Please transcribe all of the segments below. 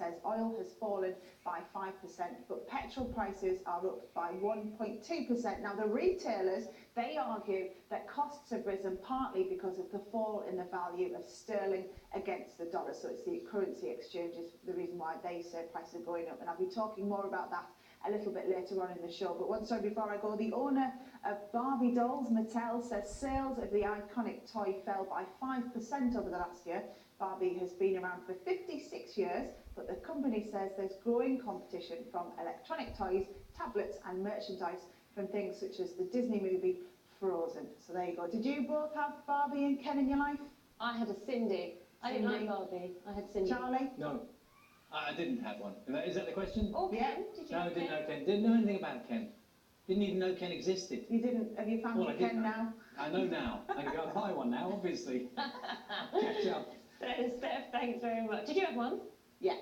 says oil has fallen by 5%, but petrol prices are up by 1.2%. Now, the retailers, they argue that costs have risen partly because of the fall in the value of sterling against the dollar. So it's the currency exchange is the reason why they say prices are going up. And I'll be talking more about that a little bit later on in the show. But one story before I go, the owner of Barbie dolls, Mattel, says sales of the iconic toy fell by 5% over the last year. Barbie has been around for 56 years, but the company says there's growing competition from electronic toys, tablets and merchandise from things such as the Disney movie Frozen. So there you go. Did you both have Barbie and Ken in your life? I had a Cindy. I didn't like Barbie. I had Cindy. Charlie? No, I didn't have one. Is that the question? Oh, Ken? Yeah. Did you No, I have didn't Ken? know Ken. Didn't know anything about Ken. Didn't even know Ken existed. You didn't? Have you found Well, I Ken didn't. now? I know now. I can go and buy one now, obviously. Catch up. Steph, thanks very much. Did you have one? Yeah.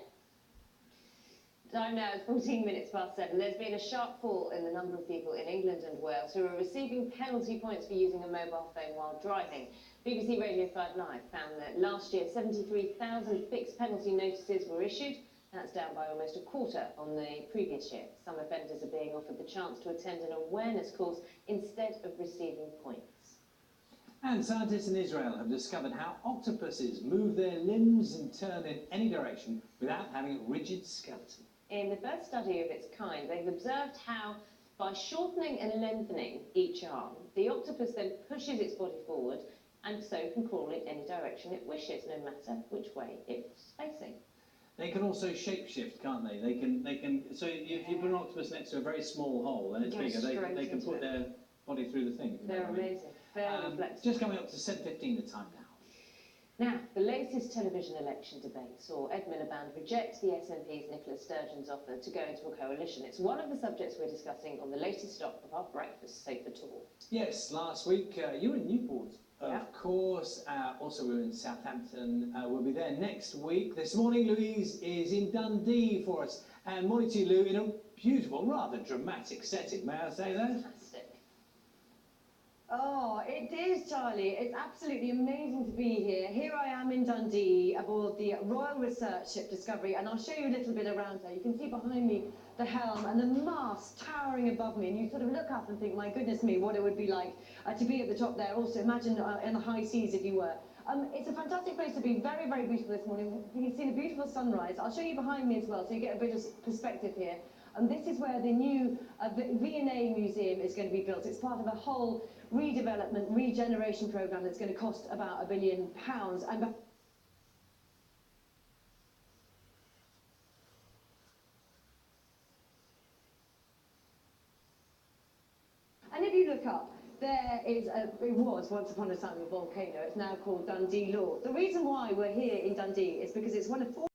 Time now is 14 minutes past 7. There's been a sharp fall in the number of people in England and Wales who are receiving penalty points for using a mobile phone while driving. BBC Radio 5 Live found that last year 73,000 fixed penalty notices were issued. That's down by almost a quarter on the previous year. Some offenders are being offered the chance to attend an awareness course instead of receiving points. And scientists in Israel have discovered how octopuses move their limbs and turn in any direction without having a rigid skeleton. In the first study of its kind, they've observed how, by shortening and lengthening each arm, the octopus then pushes its body forward and so can crawl in any direction it wishes, no matter which way it's facing. They can also shapeshift, can't they? They can. So if you put an octopus next to a very small hole and it's bigger, they can put their body through the thing. They're amazing. Very flexible. Just coming up to 7:15 the time now. Now, the latest television election debate saw Ed Miliband reject the SNP's Nicola Sturgeon's offer to go into a coalition. It's one of the subjects we're discussing on the latest stop of our breakfast sofa tour. Yes, last week you were in Newport, of course. Also, we were in Southampton. We'll be there next week. This morning, Louise is in Dundee for us. And morning to you, Lou, in a beautiful, rather dramatic setting. May I say that? Fantastic. Oh, it is, Charlie. It's absolutely amazing to be here. Here I am in Dundee aboard the Royal Research Ship Discovery, and I'll show you a little bit around her. You can see behind me the helm and the mast towering above me, and you sort of look up and think, my goodness me, what it would be like to be at the top there. Also, imagine in the high seas if you were. It's a fantastic place to be, very, very beautiful this morning. You can see the beautiful sunrise. I'll show you behind me as well, so you get a bit of perspective here. And this is where the new V&A Museum is going to be built. It's part of a whole redevelopment, regeneration programme that's going to cost about £1 billion. And if you look up, there is it was once upon a time a volcano. It's now called Dundee Law. The reason why we're here in Dundee is because it's one of 4